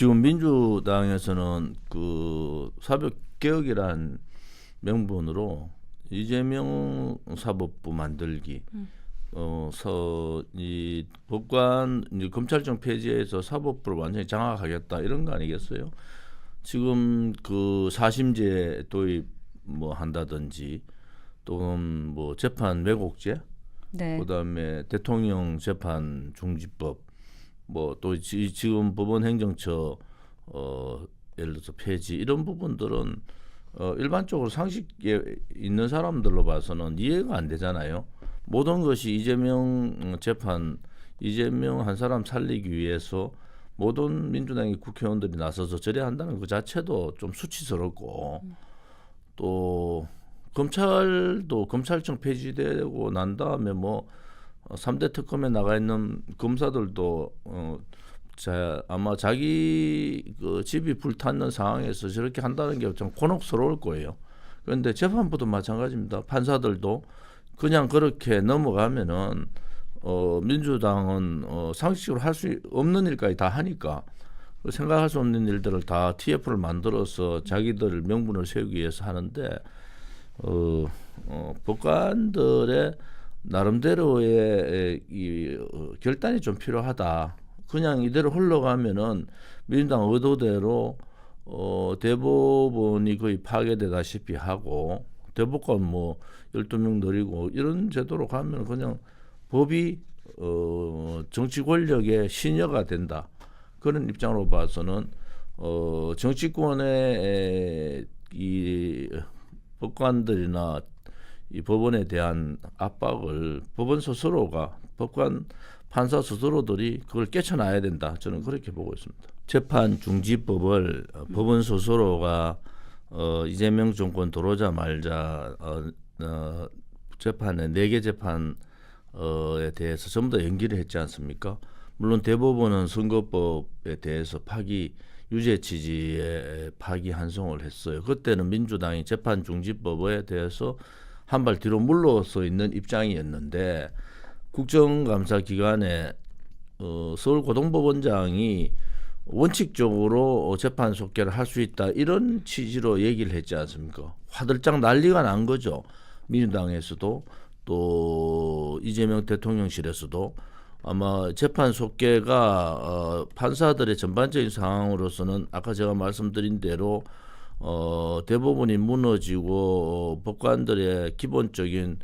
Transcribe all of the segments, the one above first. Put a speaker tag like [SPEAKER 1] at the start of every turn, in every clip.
[SPEAKER 1] 지금 민주당에서는 그 사법개혁이란 명분으로 이재명 사법부 만들기, 이 법관 이제 검찰청 폐지해서 사법부를 완전히 장악하겠다 이런 거 아니겠어요? 지금 그 사심제 도입 뭐 한다든지 또 뭐 재판 왜곡죄,
[SPEAKER 2] 네.
[SPEAKER 1] 그다음에 대통령 재판 중지법, 뭐 또 지금 법원 행정처 예를 들어서 폐지 이런 부분들은 일반적으로 상식에 있는 사람들로 봐서는 이해가 안 되잖아요. 모든 것이 이재명 재판, 이재명 한 사람 살리기 위해서 모든 민주당의 국회의원들이 나서서 저래 한다는 그 자체도 좀 수치스럽고, 또 검찰도 검찰청 폐지되고 난 다음에 뭐 3대 특검에 나가 있는 검사들도 아마 자기 그 집이 불탔는 상황에서 저렇게 한다는 게 좀 곤혹스러울 거예요. 그런데 재판부도 마찬가지입니다. 판사들도 그냥 그렇게 넘어가면은 민주당은 상식적으로 할 수 없는 일까지 다 하니까, 생각할 수 없는 일들을 다 TF를 만들어서 자기들 명분을 세우기 위해서 하는데, 법관들의 나름대로의 이 결단이 좀 필요하다. 그냥 이대로 흘러가면은 민주당 의도대로 대법원이 거의 파괴되다시피 하고, 대법관 뭐 12명 늘리고 이런 제도로 가면 그냥 법이 정치 권력의 신여가 된다. 그런 입장으로 봐서는 정치권의 이 법관들이나 이 법원에 대한 압박을 법원 스스로가, 법관 판사 스스로들이 그걸 깨쳐놔야 된다. 저는 그렇게 보고 있습니다. 재판 중지법을 법원 스스로가 이재명 정권 들어오자 말자 재판에 4개 재판에 대해서 전부 다 연기를 했지 않습니까? 물론 대법원은 선거법에 대해서 파기 유죄 취지의 파기 환송을 했어요. 그때는 민주당이 재판 중지법에 대해서 한 발 뒤로 물러서 있는 입장이었는데, 국정감사 기간에 서울고등법원장이 원칙적으로 재판 속개를 할 수 있다 이런 취지로 얘기를 했지 않습니까? 화들짝 난리가 난 거죠. 민주당에서도 또 이재명 대통령실에서도. 아마 재판 속개가 판사들의 전반적인 상황으로서는 아까 제가 말씀드린 대로 대법원이 무너지고 법관들의 기본적인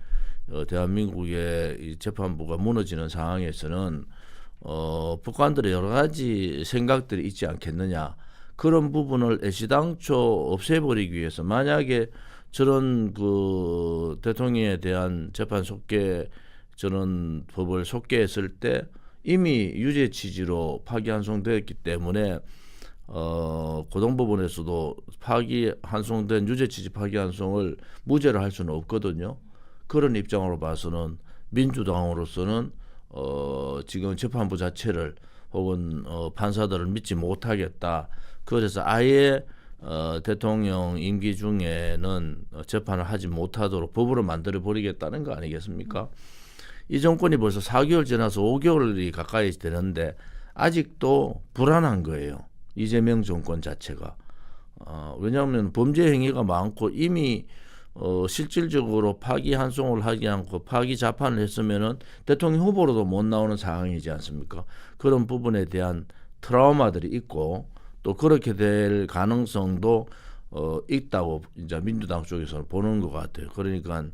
[SPEAKER 1] 대한민국의 이 재판부가 무너지는 상황에서는 법관들의 여러 가지 생각들이 있지 않겠느냐. 그런 부분을 애시당초 없애버리기 위해서, 만약에 저런 그 대통령에 대한 재판 속개, 저는 법을 속개했을 때 이미 유죄 취지로 파기환송되었기 때문에 고등법원에서도 파기환송된 유죄 취지 파기환송을 무죄로 할 수는 없거든요. 그런 입장으로 봐서는 민주당으로서는 지금 재판부 자체를 혹은 판사들을 믿지 못하겠다. 그래서 아예 대통령 임기 중에는 재판을 하지 못하도록 법으로 만들어 버리겠다는 거 아니겠습니까? 이 정권이 벌써 4개월 지나서 5개월이 가까이 되는데 아직도 불안한 거예요. 이재명 정권 자체가. 왜냐하면 범죄 행위가 많고 이미 실질적으로 파기환송을 하지 않고 파기 자판을 했으면은 대통령 후보로도 못 나오는 상황이지 않습니까? 그런 부분에 대한 트라우마들이 있고, 또 그렇게 될 가능성도 있다고 이제 민주당 쪽에서는 보는 것 같아요. 그러니까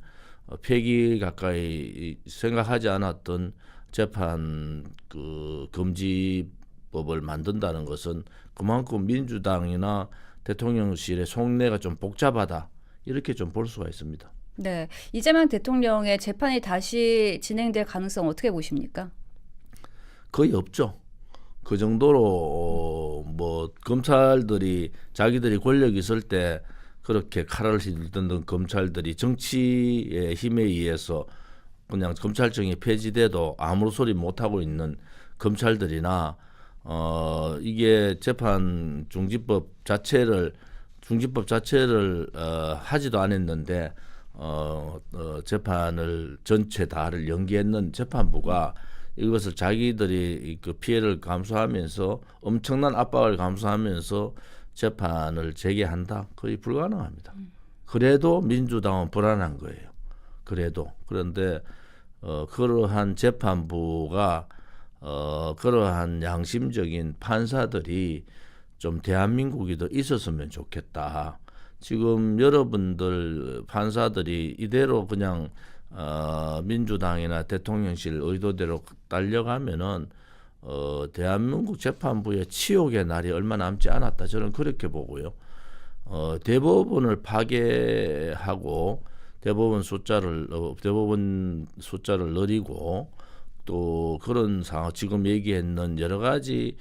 [SPEAKER 1] 폐기 가까이 생각하지 않았던 재판 그 금지법을 만든다는 것은 그만큼 민주당이나 대통령실의 속내가 좀 복잡하다, 이렇게 좀 볼 수가 있습니다.
[SPEAKER 2] 네. 이재명 대통령의 재판이 다시 진행될 가능성 어떻게 보십니까?
[SPEAKER 1] 거의 없죠. 그 정도로 뭐 검찰들이 자기들이 권력 있을 때 그렇게 칼을 휘둘던 검찰들이 정치의 힘에 의해서 그냥 검찰청이 폐지돼도 아무 소리 못 하고 있는 검찰들이나 이게 재판 중지법 자체를 하지도 않았는데 재판을 전체 다를 연기했는 재판부가 이것을 자기들이 그 피해를 감수하면서 엄청난 압박을 감수하면서 재판을 재개한다. 거의 불가능합니다. 그래도 민주당은 불안한 거예요. 그래도 그런데 그러한 재판부가 그러한 양심적인 판사들이 좀 대한민국이 더 있었으면 좋겠다. 지금 여러분들 판사들이 이대로 그냥 민주당이나 대통령실 의도대로 딸려가면은 대한민국 재판부의 치욕의 날이 얼마 남지 않았다. 저는 그렇게 보고요. 대법원을 파괴하고 대법원 숫자를 늘리고 또 그런 상황 지금 얘기했는 여러 가지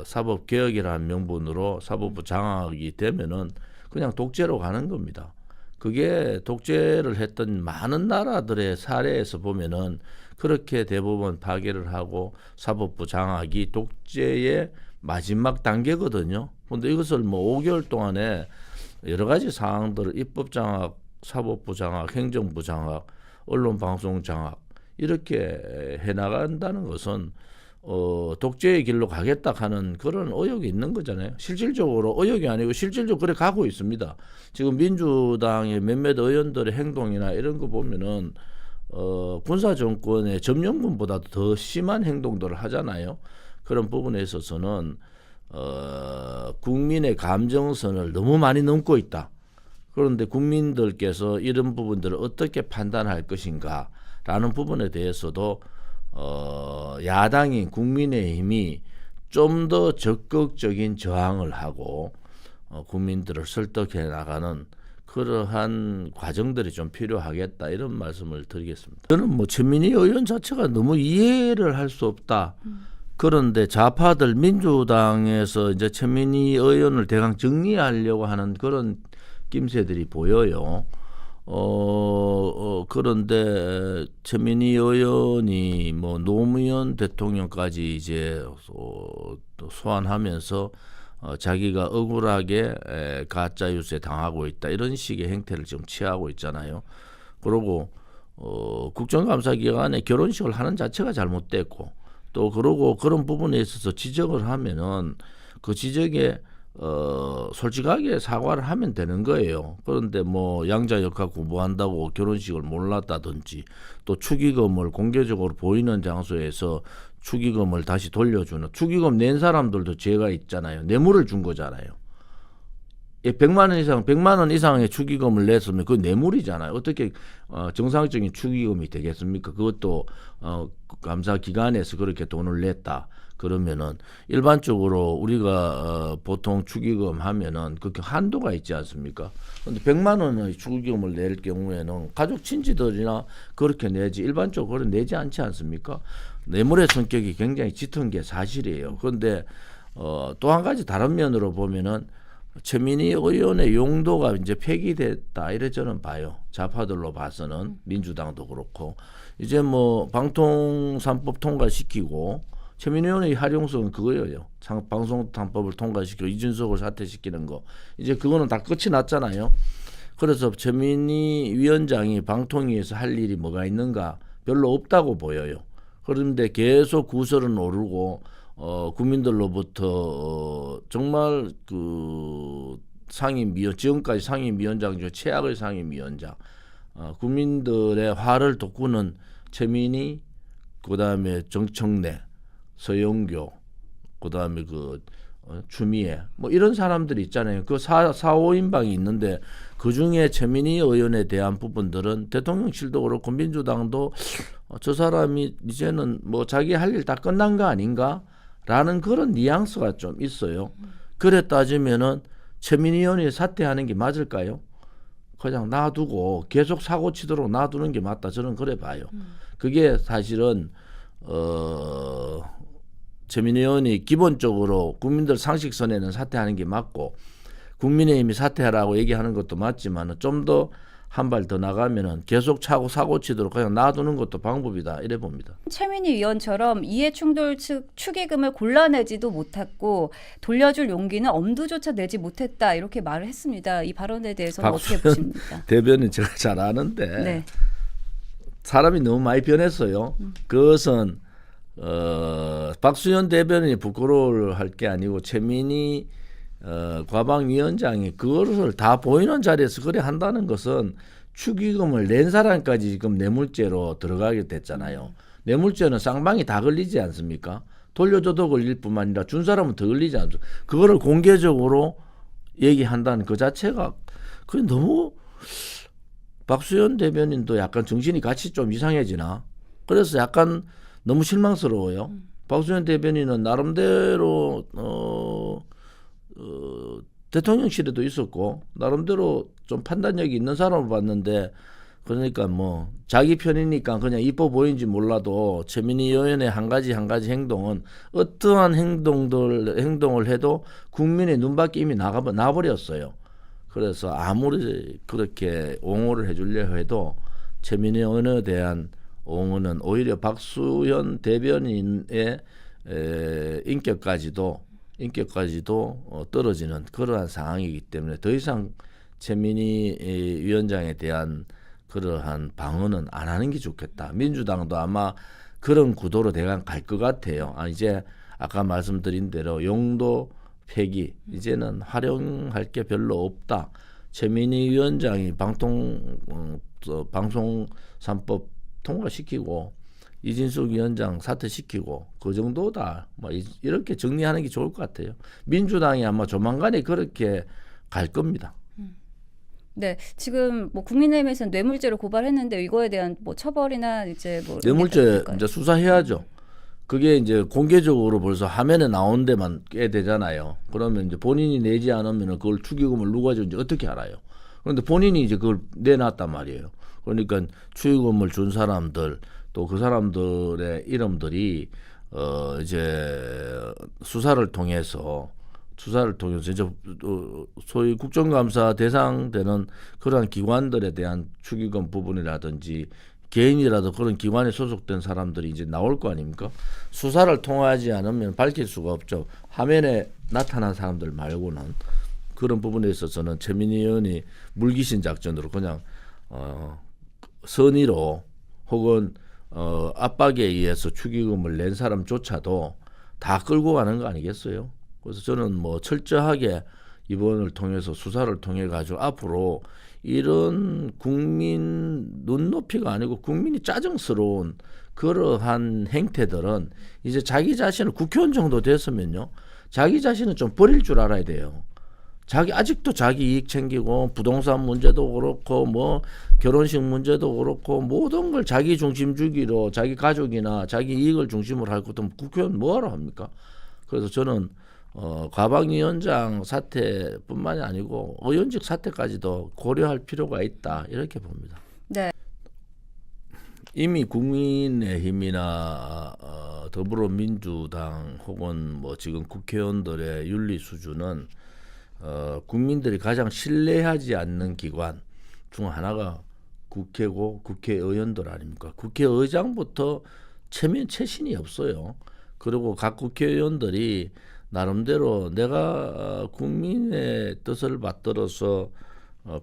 [SPEAKER 1] 사법 개혁이라는 명분으로 사법부 장악이 되면은 그냥 독재로 가는 겁니다. 그게 독재를 했던 많은 나라들의 사례에서 보면은 그렇게 대법원 파괴를 하고 사법부 장악이 독재의 마지막 단계거든요. 근데 이것을 뭐 5개월 동안에 여러 가지 사항들을 입법 장악, 사법부 장악, 행정부 장악, 언론 방송 장악 이렇게 해나간다는 것은 독재의 길로 가겠다 하는 그런 의혹이 있는 거잖아요. 실질적으로 의혹이 아니고 실질적으로 그래 가고 있습니다. 지금 민주당의 몇몇 의원들의 행동이나 이런 거 보면은 군사 정권의 점령군보다도 더 심한 행동들을 하잖아요. 그런 부분에 있어서는 국민의 감정선을 너무 많이 넘고 있다. 그런데 국민들께서 이런 부분들을 어떻게 판단할 것인가라는 부분에 대해서도 야당인 국민의힘이 좀 더 적극적인 저항을 하고 국민들을 설득해 나가는 그러한 과정들이 좀 필요하겠다 이런 말씀을 드리겠습니다. 저는 뭐 최민희 의원 자체가 너무 이해를 할 수 없다. 그런데 좌파들 민주당에서 이제 최민희 의원을 대강 정리하려고 하는 그런 낌새들이 보여요. 그런데 최민희 의원이 뭐 노무현 대통령까지 이제 소환하면서 자기가 억울하게 가짜 뉴스에 당하고 있다 이런 식의 행태를 지금 취하고 있잖아요. 그리고 국정감사 기간에 결혼식을 하는 자체가 잘못됐고 또 그러고 그런 부분에 있어서 지적을 하면은 그 지적에 솔직하게 사과를 하면 되는 거예요. 그런데 뭐 양자 역학 공부한다고 결혼식을 몰랐다든지 또 축의금을 공개적으로 보이는 장소에서 축의금을 다시 돌려주는 축의금 낸 사람들도 죄가 있잖아요. 뇌물을 준 거잖아요. 100만 원 이상의 축의금을 냈으면 그 뇌물이잖아요. 어떻게 정상적인 축의금이 되겠습니까? 그것도 감사 기간에서 그렇게 돈을 냈다. 그러면은 일반적으로 우리가 보통 축의금 하면은 그렇게 한도가 있지 않습니까? 근데 100만 원의 축의금을 낼 경우에는 가족 친지들이나 그렇게 내지 일반적으로 내지 않지 않습니까? 뇌물의 성격이 굉장히 짙은 게 사실이에요. 그런데 또 한 가지 다른 면으로 보면은 최민희 의원의 용도가 이제 폐기됐다 이래 저는 봐요. 좌파들로 봐서는 민주당도 그렇고 이제 뭐 방통 3법 통과시키고 최민희 의원의 활용성은 그거예요. 방송 3법을 통과시키고 이준석을 사퇴시키는 거 이제 그거는 다 끝이 났잖아요. 그래서 최민희 위원장이 방통위에서 할 일이 뭐가 있는가 별로 없다고 보여요. 그런데 계속 구설은 오르고 국민들로부터 정말 그 지금까지 상임위원장 중 최악의 상임위원장 국민들의 화를 돋구는 최민희 그다음에 정청래 서영교 그다음에 추미애 뭐 이런 사람들이 있잖아요. 그 4~5인방이 있는데 그중에 최민희 의원에 대한 부분들은 대통령실도 그렇고 민주당도 저 사람이 이제는 뭐 자기 할 일 다 끝난 거 아닌가? 라는 그런 뉘앙스가 좀 있어요. 그래 따지면은 최민희 의원이 사퇴하는 게 맞을까요? 그냥 놔두고 계속 사고 치도록 놔두는 게 맞다. 저는 그래 봐요. 그게 사실은 최민희 의원이 기본적으로 국민들 상식선에는 사퇴하는 게 맞고 국민의힘이 사퇴하라고 얘기하는 것도 맞지만 좀 더 한 발 더 나가면은 계속 차고 사고 치도록 그냥 놔두는 것도 방법이다 이래 봅니다.
[SPEAKER 2] 최민희 위원처럼 이해충돌 측 축의금을 골라내지도 못했고 돌려줄 용기는 엄두조차 내지 못했다 이렇게 말을 했습니다. 이 발언에 대해서는 어떻게 보십니까?
[SPEAKER 1] 대변인 제가 잘 아는데
[SPEAKER 2] 네.
[SPEAKER 1] 사람이 너무 많이 변했어요. 그것은 박수현 대변인이 부끄러울 할 게 아니고 최민희 과방위원장이 그것을 다 보이는 자리에서 그래 한다는 것은 축의금을 낸 사람까지 지금 뇌물죄로 들어가게 됐잖아요. 뇌물죄는 쌍방이 다 걸리지 않습니까? 돌려줘도 걸릴 뿐만 아니라 준 사람은 더 걸리지 않습니까? 그거를 공개적으로 얘기한다는 그 자체가 그게 너무 박수현 대변인도 약간 정신이 같이 좀 이상해지나? 그래서 약간 너무 실망스러워요. 박수현 대변인은 나름대로 대통령실에도 있었고 나름대로 좀 판단력이 있는 사람을 봤는데 그러니까 뭐 자기 편이니까 그냥 이뻐 보이는지 몰라도 최민희 의원의 한 가지 행동은 어떠한 행동을 해도 국민의 눈밖에 이미 나버렸어요. 그래서 아무리 그렇게 옹호를 해주려 해도 최민희 의원에 대한 옹호는 오히려 박수현 대변인의 인격까지도 떨어지는 그러한 상황이기 때문에 더 이상 최민희 위원장에 대한 그러한 방어는 안 하는 게 좋겠다. 민주당도 아마 그런 구도로 대강 갈 것 같아요. 이제 아까 말씀드린 대로 용도 폐기 이제는 활용할 게 별로 없다. 최민희 위원장이 방송 3법 통과시키고 이진숙 위원장 사퇴시키고 그 정도다. 뭐 이렇게 정리하는 게 좋을 것 같아요. 민주당이 아마 조만간에 그렇게 갈 겁니다.
[SPEAKER 2] 네, 지금 뭐 국민의힘에서는 뇌물죄로 고발했는데 이거에 대한 뭐 처벌이나 이제 뭐
[SPEAKER 1] 뇌물죄 이제 수사해야죠. 그게 이제 공개적으로 벌써 화면에 나온 데만 꽤 되잖아요. 그러면 이제 본인이 내지 않으면 그걸 축의금을 누가 줬는지 어떻게 알아요? 그런데 본인이 이제 그걸 내놨단 말이에요. 그러니까 축의금을 준 사람들 또 그 사람들의 이름들이 이제 수사를 통해서 이제 소위 국정감사 대상되는 그러한 기관들에 대한 축의금 부분이라든지 개인이라도 그런 기관에 소속된 사람들이 이제 나올 거 아닙니까? 수사를 통하지 않으면 밝힐 수가 없죠. 화면에 나타난 사람들 말고는 그런 부분에 있어서는 최민희 의원이 물귀신 작전으로 그냥 선의로 혹은 압박에 의해서 축의금을 낸 사람조차도 다 끌고 가는 거 아니겠어요? 그래서 저는 뭐 철저하게 이번을 통해서 수사를 통해 가지고 앞으로 이런 국민 눈높이가 아니고 국민이 짜증스러운 그러한 행태들은 이제 자기 자신을 국회의원 정도 됐으면요. 자기 자신은 좀 버릴 줄 알아야 돼요. 아직도 자기 이익 챙기고 부동산 문제도 그렇고 뭐 결혼식 문제도 그렇고 모든 걸 자기 중심주기로 자기 가족이나 자기 이익을 중심으로 할 것도 국회의원 뭐하러 합니까? 그래서 저는 과방위원장 사태뿐만이 아니고 의원직 사태까지도 고려할 필요가 있다 이렇게 봅니다.
[SPEAKER 2] 네.
[SPEAKER 1] 이미 국민의힘이나 더불어민주당 혹은 뭐 지금 국회의원들의 윤리 수준은 국민들이 가장 신뢰하지 않는 기관 중 하나가 국회고 국회의원들 아닙니까? 국회의장부터 최신이 없어요. 그리고 각 국회의원들이 나름대로 내가 국민의 뜻을 받들어서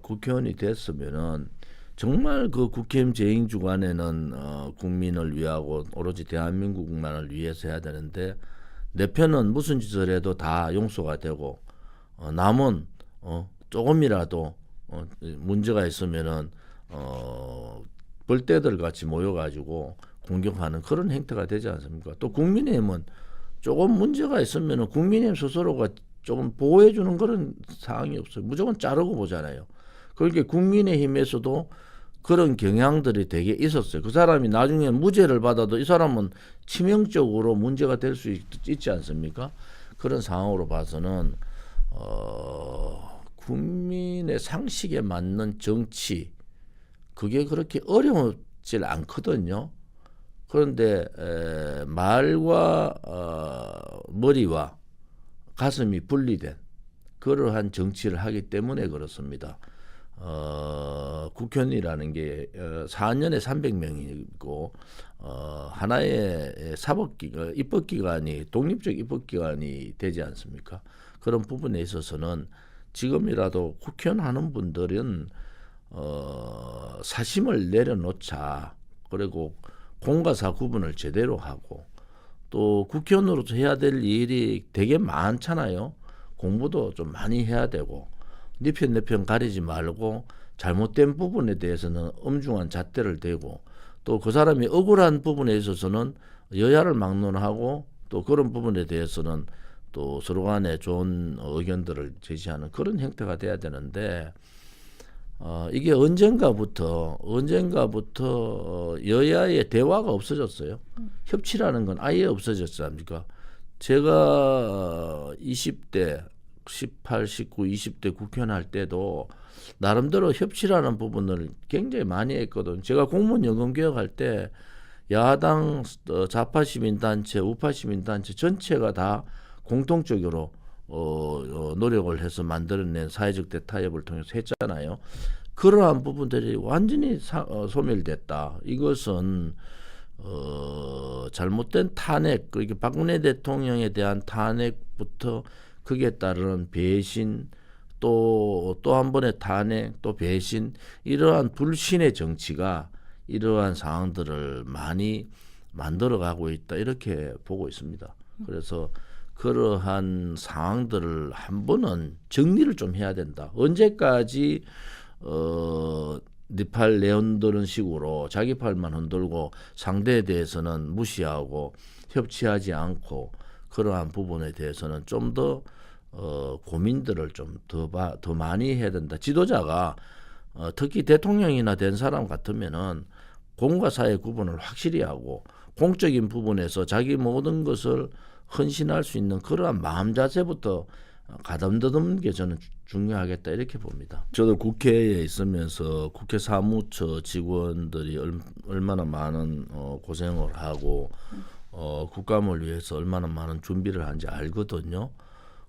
[SPEAKER 1] 국회의원이 됐으면은 정말 그 국회의원 재임 주간에는 국민을 위하고 오로지 대한민국만을 위해서 해야 되는데 내 편은 무슨 짓을 해도 다 용서가 되고 남은 조금이라도 문제가 있으면은 벌떼들 같이 모여가지고 공격하는 그런 행태가 되지 않습니까? 또 국민의힘은 조금 문제가 있으면은 국민의힘 스스로가 조금 보호해주는 그런 상황이 없어요. 무조건 자르고 보잖아요. 그렇게 국민의힘에서도 그런 경향들이 되게 있었어요. 그 사람이 나중에 무죄를 받아도 이 사람은 치명적으로 문제가 될 수 있지 않습니까? 그런 상황으로 봐서는 국민의 상식에 맞는 정치 그게 그렇게 어려웠질 않거든요. 그런데 말과 머리와 가슴이 분리된 그러한 정치를 하기 때문에 그렇습니다. 국회의원이라는 게 4년에 300명이고 하나의 입법기관이 독립적 입법기관이 되지 않습니까? 그런 부분에 있어서는 지금이라도 국회의원 하는 분들은 사심을 내려놓자. 그리고 공과 사 구분을 제대로 하고 또 국회의원으로서 해야 될 일이 되게 많잖아요. 공부도 좀 많이 해야 되고 네 편 내 편 가리지 말고 잘못된 부분에 대해서는 엄중한 잣대를 대고 또 그 사람이 억울한 부분에 있어서는 여야를 막론하고 또 그런 부분에 대해서는 또 서로 간에 좋은 의견들을 제시하는 그런 형태가 돼야 되는데 이게 언젠가부터 여야의 대화가 없어졌어요. 협치라는 건 아예 없어졌지 않습니까? 제가 20대, 18, 19, 20대 국회의원 할 때도 나름대로 협치라는 부분을 굉장히 많이 했거든요. 제가 공무원 연금 개혁할 때 야당 좌파 시민단체, 우파 시민단체 전체가 다 공통적으로 노력을 해서 만들어낸 사회적 대타협을 통해서 했잖아요. 그러한 부분들이 완전히 소멸됐다. 이것은 잘못된 탄핵, 그러니까 박근혜 대통령에 대한 탄핵부터 그에 따르는 배신, 또 한 번의 탄핵, 또 배신, 이러한 불신의 정치가 이러한 상황들을 많이 만들어가고 있다. 이렇게 보고 있습니다. 그래서 그러한 상황들을 한 번은 정리를 좀 해야 된다. 언제까지 네 팔 내 흔드는 식으로 자기 팔만 흔들고 상대에 대해서는 무시하고 협치하지 않고 그러한 부분에 대해서는 좀 더 고민들을 좀 더 많이 해야 된다. 지도자가 특히 대통령이나 된 사람 같으면은 공과 사의 구분을 확실히 하고 공적인 부분에서 자기 모든 것을 헌신할 수 있는 그러한 마음 자세부터 가담듬는 게 저는 중요하겠다 이렇게 봅니다. 저도 국회에 있으면서 국회 사무처 직원들이 얼마나 많은 고생을 하고 국감을 위해서 얼마나 많은 준비를 하는지 알거든요.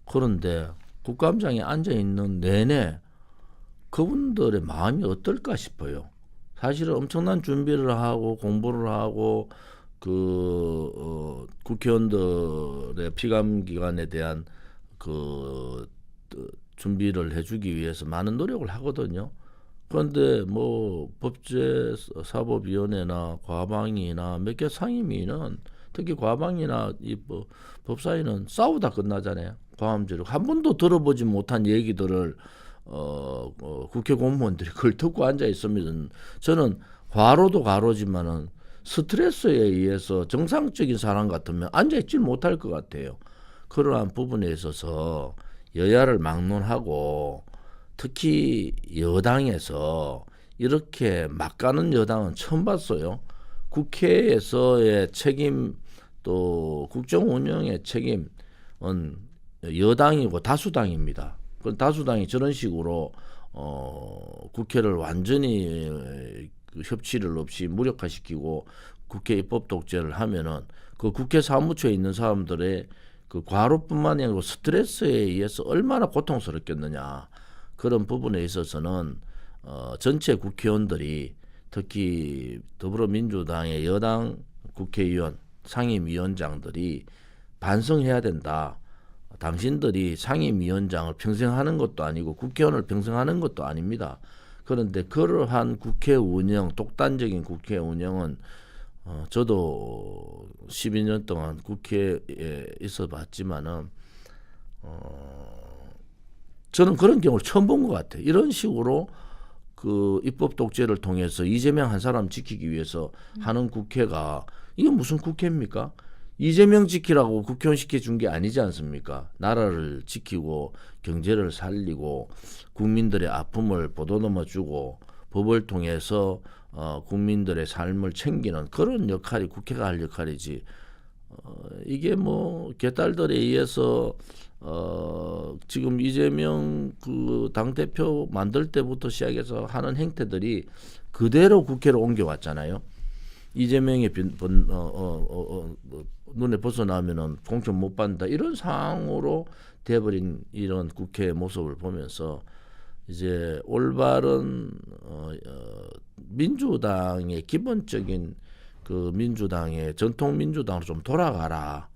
[SPEAKER 1] 그런데 국감장에 앉아 있는 내내 그분들의 마음이 어떨까 싶어요. 사실은 엄청난 준비를 하고 공부를 하고 국회의원들의 피감 기관에 대한 준비를 해주기 위해서 많은 노력을 하거든요. 그런데 뭐 법제사법위원회나 과방위나 몇 개 상임위는 특히 과방위나 법사위는 싸우다 끝나잖아요. 과음제로 한 번도 들어보지 못한 얘기들을 국회 공무원들이 그걸 듣고 앉아 있으면 저는 과로도 과로지만은 스트레스에 의해서 정상적인 사람 같으면 앉아있지 못할 것 같아요. 그러한 부분에 있어서 여야를 막론하고 특히 여당에서 이렇게 막 가는 여당은 처음 봤어요. 국회에서의 책임 또 국정 운영의 책임은 여당이고 다수당입니다. 그 다수당이 저런 식으로 국회를 완전히 협치를 없이 무력화시키고 국회 입법 독재를 하면은 그 국회 사무처에 있는 사람들의 그 과로뿐만이 아니고 스트레스에 의해서 얼마나 고통스럽겠느냐. 그런 부분에 있어서는 전체 국회의원들이 특히 더불어민주당의 여당 국회의원 상임위원장들이 반성해야 된다. 당신들이 상임위원장을 평생 하는 것도 아니고 국회의원을 평생 하는 것도 아닙니다. 그런데 그러한 국회 운영, 독단적인 국회 운영은 저도 12년 동안 국회에 있어 봤지만은 저는 그런 경우를 처음 본 것 같아요. 이런 식으로 그 입법 독재를 통해서 이재명 한 사람 지키기 위해서 하는 국회가 이건 무슨 국회입니까? 이재명 지키라고 국회의원 시켜준 게 아니지 않습니까? 나라를 지키고 경제를 살리고 국민들의 아픔을 보도넘어주고 법을 통해서 국민들의 삶을 챙기는 그런 역할이 국회가 할 역할이지. 이게 뭐 개딸들에 의해서 지금 이재명 그 당대표 만들 때부터 시작해서 하는 행태들이 그대로 국회로 옮겨왔잖아요. 이재명의 눈에 벗어나면은 공천 못 받는다 이런 상황으로 돼버린 이런 국회의 모습을 보면서 이제 올바른 민주당의 기본적인 그 민주당의 전통 민주당으로 좀 돌아가라.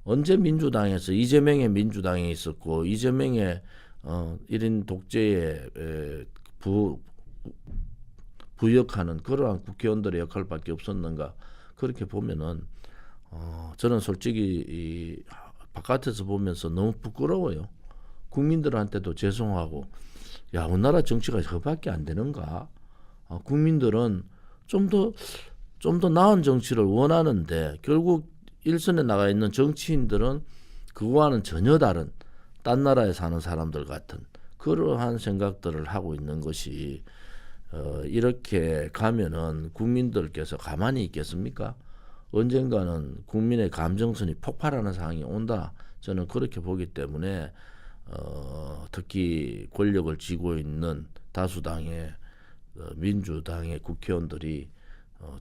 [SPEAKER 1] 언제 민주당에서 이재명의 민주당이 있었고 이재명의 1인 독재의 부역하는 그러한 국회의원들의 역할밖에 없었는가 그렇게 보면은 저는 솔직히 이 바깥에서 보면서 너무 부끄러워요. 국민들한테도 죄송하고 야 우리나라 정치가 저밖에 안 되는가? 국민들은 좀 더 나은 정치를 원하는데 결국 일선에 나가 있는 정치인들은 그거와는 전혀 다른 딴 나라에 사는 사람들 같은 그러한 생각들을 하고 있는 것이 이렇게 가면은 국민들께서 가만히 있겠습니까? 언젠가는 국민의 감정선이 폭발하는 상황이 온다. 저는 그렇게 보기 때문에 특히 권력을 쥐고 있는 다수당의 민주당의 국회의원들이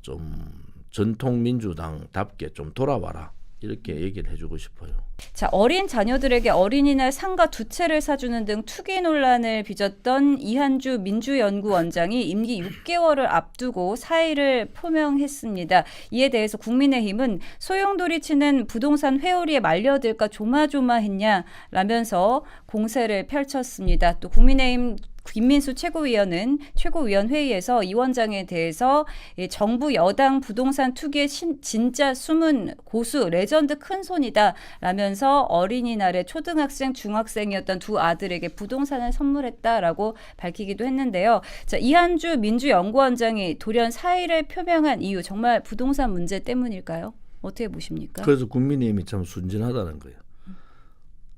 [SPEAKER 1] 좀 전통 민주당답게 좀 돌아와라. 이렇게 얘기를 해주고 싶어요.
[SPEAKER 2] 자, 어린 자녀들에게 어린이날 상가 2채를 사주는 등 투기 논란을 빚었던 이한주 민주연구원장이 임기 6개월을 앞두고 사의를 표명했습니다. 이에 대해서 국민의힘은 소용돌이치는 부동산 회오리에 말려들까 조마조마했냐라면서 공세를 펼쳤습니다. 또 국민의힘 김민수 최고위원은 최고위원회의에서 이 원장에 대해서 정부 여당 부동산 투기의 진짜 숨은 고수 레전드 큰손이다 라면서 어린이날에 초등학생 중학생이었던 두 아들에게 부동산을 선물했다라고 밝히기도 했는데요. 자, 이한주 민주연구원장이 돌연 사의를 표명한 이유 정말 부동산 문제 때문일까요? 어떻게 보십니까?
[SPEAKER 1] 그래서 국민의힘이 참 순진하다는 거예요.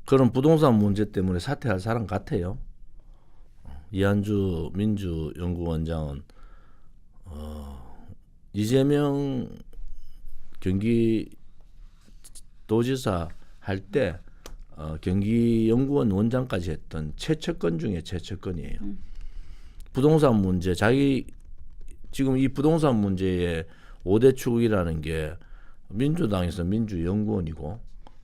[SPEAKER 1] 그런 부동산 문제 때문에 사퇴할 사람 같아요. 이한주 민주연구원장은 이재명 경기도지사 할 때 경기연구원 원장까지 했던 최측근 중에 최측근이에요. 부동산 문제 지금 이 부동산 문제의 5대 축이라는 게 민주당에서 민주연구원이고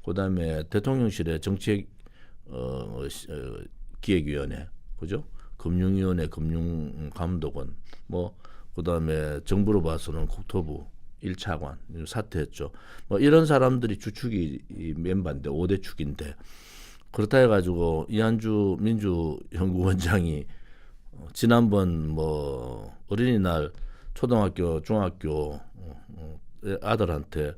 [SPEAKER 1] 그다음에 대통령실의 정책기획위원회 그죠? 금융위원회, 금융감독원, 그다음에 정부로 봐서는 국토부 1차관 사퇴했죠. 이런 사람들이 주축이 멤버인데 5대 축인데 그렇다 해가지고 이한주 민주연구원장이 지난번 어린이날 초등학교, 중학교 아들한테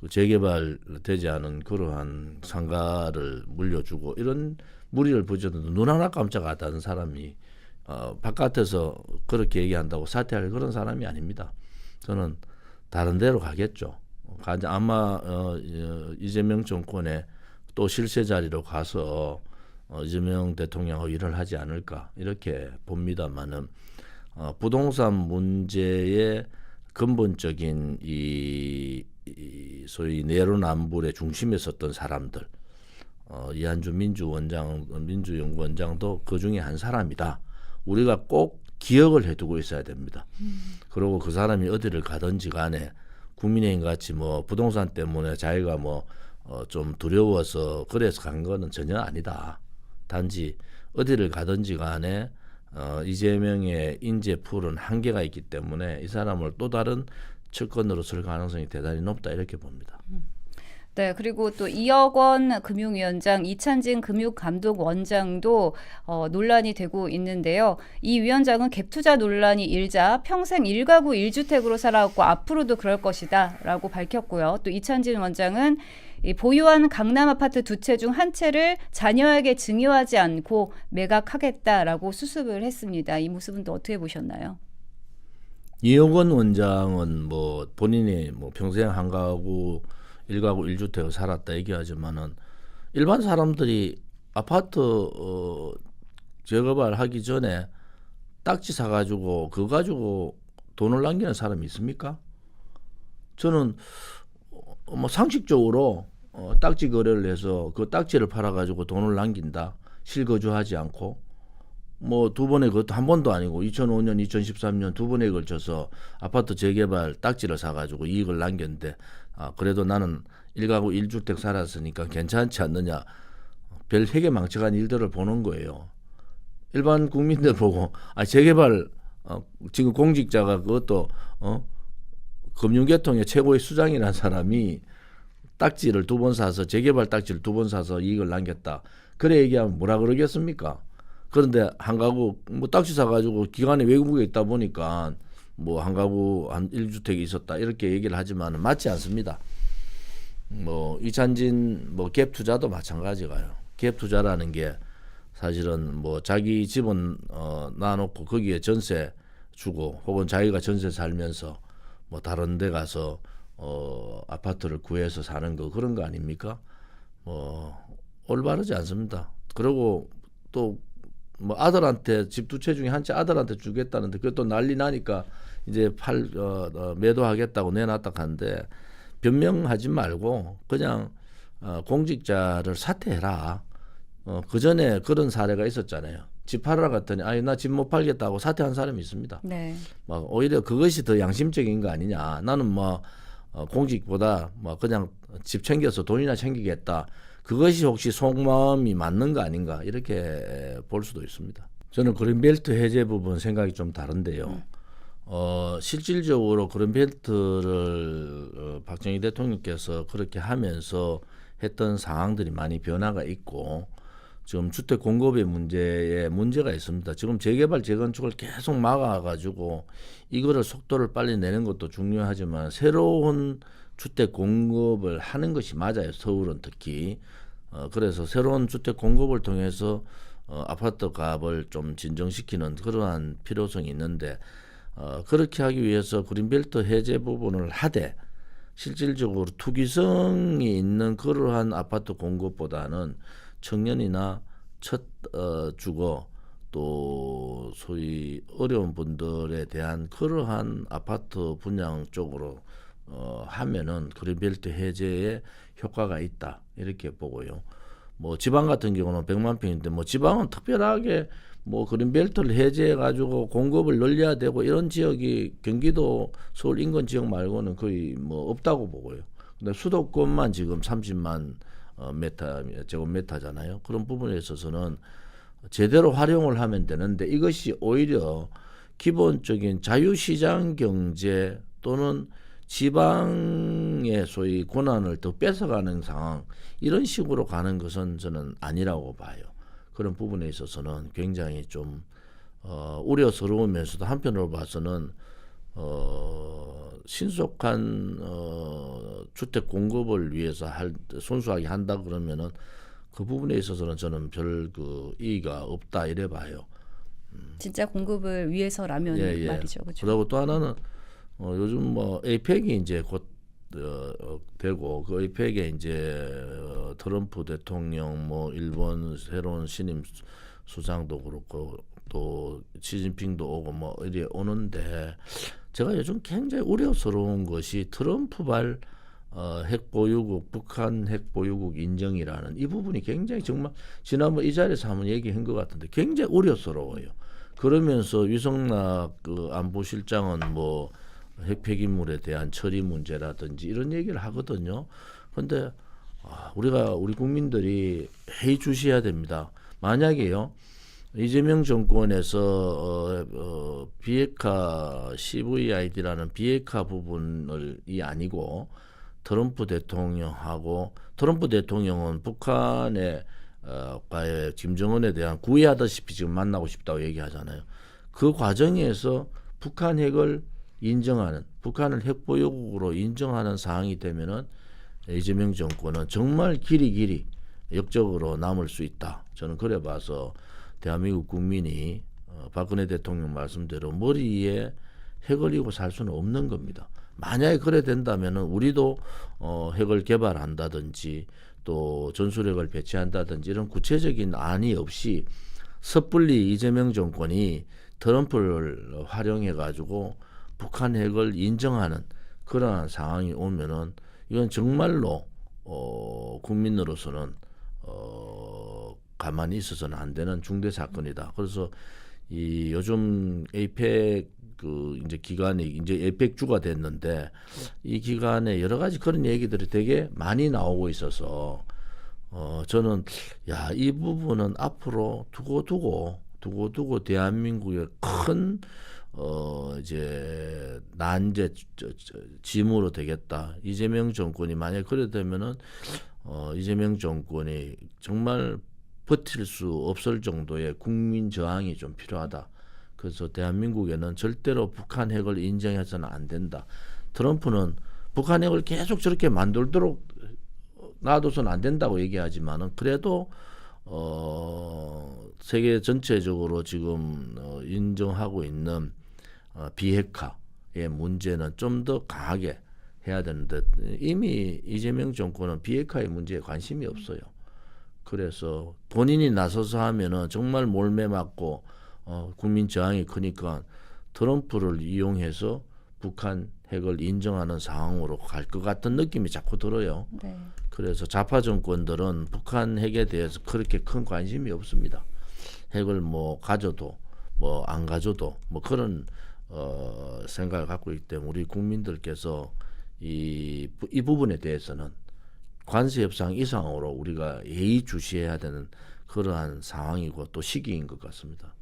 [SPEAKER 1] 재개발되지 않은 그러한 상가를 물려주고 이런 무리를 부졌는데 눈 하나 깜짝 안 하는 사람이 바깥에서 그렇게 얘기한다고 사퇴할 그런 사람이 아닙니다. 저는 다른 데로 가겠죠. 아마 이재명 정권의 또 실세 자리로 가서 이재명 대통령하고 일을 하지 않을까 이렇게 봅니다만은 부동산 문제의 근본적인 이 소위 내로남불의 중심에 섰던 사람들 이한주 민주연구원장도 그 중에 한 사람이다. 우리가 꼭 기억을 해두고 있어야 됩니다. 그리고 그 사람이 어디를 가든지 간에 국민의힘 같이 부동산 때문에 자기가 좀 두려워서 그래서 간 거는 전혀 아니다. 단지 어디를 가든지 간에 이재명의 인재 풀은 한계가 있기 때문에 이 사람을 또 다른 측근으로 쓸 가능성이 대단히 높다 이렇게 봅니다.
[SPEAKER 2] 네, 그리고 또 이억원 금융위원장, 이찬진 금융감독원장도 논란이 되고 있는데요. 이 위원장은 갭투자 논란이 일자 평생 1가구 1주택으로 살아왔고 앞으로도 그럴 것이다 라고 밝혔고요. 또 이찬진 원장은 보유한 강남 아파트 2채 중 1채를 자녀에게 증여하지 않고 매각하겠다라고 수습을 했습니다. 이 모습은 또 어떻게 보셨나요?
[SPEAKER 1] 이억원 원장은 본인이 평생 한 가구 1가구 1주택을 살았다 얘기하지만은 일반 사람들이 아파트 재개발하기 전에 딱지 사가지고 그거 가지고 돈을 남기는 사람이 있습니까? 저는 상식적으로 딱지 거래를 해서 그 딱지를 팔아가지고 돈을 남긴다. 실거주하지 않고 두 번에 그것도 한 번도 아니고 2005년, 2013년 두 번에 걸쳐서 아파트 재개발 딱지를 사가지고 이익을 남겼는데 그래도 나는 1가구 1주택 살았으니까 괜찮지 않느냐. 별 회계망측한 일들을 보는 거예요. 일반 국민들 보고 재개발 지금 공직자가 그것도 금융계통의 최고의 수장이라는 사람이 딱지를 2번 사서 재개발 딱지를 2번 사서 이익을 남겼다. 그래 얘기하면 뭐라 그러겠습니까? 그런데 한 가구 뭐 딱지 사가지고 기간에 외국에 있다 보니까 뭐 한 가구 한 1주택이 있었다 이렇게 얘기를 하지만 맞지 않습니다. 뭐 이찬진 뭐 갭 투자도 마찬가지가요. 갭 투자라는 게 사실은 뭐 자기 집은 놔놓고 거기에 전세 주고 혹은 자기가 전세 살면서 뭐 다른 데 가서 아파트를 구해서 사는 거 그런 거 아닙니까? 뭐 올바르지 않습니다. 그리고 또 뭐 아들한테 집 두 채 중에 한 채 아들한테 주겠다는데 그것도 난리 나니까 이제 매도하겠다고 내놨다 하는데 변명하지 말고 그냥 공직자를 사퇴해라. 그 전에 그런 사례가 있었잖아요. 집 팔으러 갔더니 아니 나 집 못 팔겠다고 사퇴한 사람이 있습니다.
[SPEAKER 2] 네.
[SPEAKER 1] 막 오히려 그것이 더 양심적인 거 아니냐. 나는 뭐 공직보다 뭐 그냥 집 챙겨서 돈이나 챙기겠다. 그것이 혹시 속마음이 맞는 거 아닌가 이렇게 볼 수도 있습니다. 저는 그린벨트 해제 부분 생각이 좀 다른데요. 실질적으로 그린벨트를 박정희 대통령께서 그렇게 하면서 했던 상황들이 많이 변화가 있고 지금 주택 공급의 문제가 있습니다. 지금 재개발 재건축을 계속 막아가지고 이거를 속도를 빨리 내는 것도 중요하지만 새로운 주택 공급을 하는 것이 맞아요. 서울은 특히. 그래서 새로운 주택 공급을 통해서 아파트 값을 좀 진정시키는 그러한 필요성이 있는데 그렇게 하기 위해서 그린벨트 해제 부분을 하되 실질적으로 투기성이 있는 그러한 아파트 공급보다는 청년이나 첫 주거 또 소위 어려운 분들에 대한 그러한 아파트 분양 쪽으로 하면은 그린벨트 해제에 효과가 있다 이렇게 보고요. 뭐 지방 같은 경우는 100만 평인데 뭐 지방은 특별하게 뭐 그린벨트를 해제해 가지고 공급을 늘려야 되고 이런 지역이 경기도 서울 인근 지역 말고는 거의 뭐 없다고 보고요. 근데 수도권만 지금 30만 제곱미터잖아요. 그런 부분에 있어서는 제대로 활용을 하면 되는데 이것이 오히려 기본적인 자유시장 경제 또는 지방의 소위 권한을 더 뺏어가는 상황 이런 식으로 가는 것은 저는 아니라고 봐요. 그런 부분에 있어서는 굉장히 좀 우려스러우면서도 한편으로 봐서는 신속한 주택 공급을 위해서 순수하게 한다 그러면은 그 부분에 있어서는 저는 별 그 이의가 없다 이래 봐요.
[SPEAKER 2] 진짜 공급을 위해서라면
[SPEAKER 1] 예.
[SPEAKER 2] 말이죠. 그렇죠?
[SPEAKER 1] 그리고 또 하나는 요즘 뭐 에이펙이 이제 곧 되고 그 에이펙에 이제 트럼프 대통령 뭐 일본 새로운 신임 수상도 그렇고 또 시진핑도 오고 뭐 이리 오는데 제가 요즘 굉장히 우려스러운 것이 트럼프발 핵보유국 북한 핵보유국 인정이라는 이 부분이 굉장히 정말 지난번 이 자리에서 한번 얘기한 것 같은데 굉장히 우려스러워요. 그러면서 유성락 그 안보실장은 뭐 핵폐기물에 대한 처리 문제라든지 이런 얘기를 하거든요. 그런데 우리 국민들이 해주셔야 됩니다. 만약에요 이재명 정권에서 비핵화 CVID라는 비핵화 부분을 이 아니고 트럼프 대통령하고 트럼프 대통령은 북한의 과의 김정은에 대한 구애하다시피 지금 만나고 싶다고 얘기하잖아요. 그 과정에서 북한 핵을 인정하는 북한을 핵보유국으로 인정하는 상황이 되면은 이재명 정권은 정말 길이 역적으로 남을 수 있다. 저는 그래 봐서 대한민국 국민이 박근혜 대통령 말씀대로 머리에 핵을 이고 살 수는 없는 겁니다. 만약에 그래 된다면은 우리도 핵을 개발한다든지 또 전술핵을 배치한다든지 이런 구체적인 안이 없이 섣불리 이재명 정권이 트럼프를 활용해 가지고 북한 핵을 인정하는 그러한 상황이 오면은 이건 정말로 국민으로서는 가만히 있어서는 안 되는 중대 사건이다. 그래서 이 요즘 에이펙 그 이제 기간이 이제 에이펙 주가 됐는데 이 기간에 여러 가지 그런 얘기들이 되게 많이 나오고 있어서 저는 이 부분은 앞으로 두고 대한민국의 큰 이제 난제 짐으로 되겠다. 이재명 정권이 만약 그래 되면은 이재명 정권이 정말 버틸 수 없을 정도의 국민 저항이 좀 필요하다. 그래서 대한민국에는 절대로 북한 핵을 인정해서는 안 된다. 트럼프는 북한 핵을 계속 저렇게 만들도록 놔둬서는 안 된다고 얘기하지만은 그래도 세계 전체적으로 지금 인정하고 있는 비핵화의 문제는 좀 더 강하게 해야 되는데 이미 이재명 정권은 비핵화의 문제에 관심이 없어요. 그래서 본인이 나서서 하면은 정말 몰매 맞고 국민 저항이 크니까 트럼프를 이용해서 북한 핵을 인정하는 상황으로 갈 것 같은 느낌이 자꾸 들어요.
[SPEAKER 2] 네.
[SPEAKER 1] 그래서 좌파 정권들은 북한 핵에 대해서 그렇게 큰 관심이 없습니다. 핵을 뭐 가져도 뭐 안 가져도 뭐 그런 생각을 갖고 있기 때문에 우리 국민들께서 이 부분에 대해서는 관세 협상 이상으로 우리가 예의주시해야 되는 그러한 상황이고 또 시기인 것 같습니다.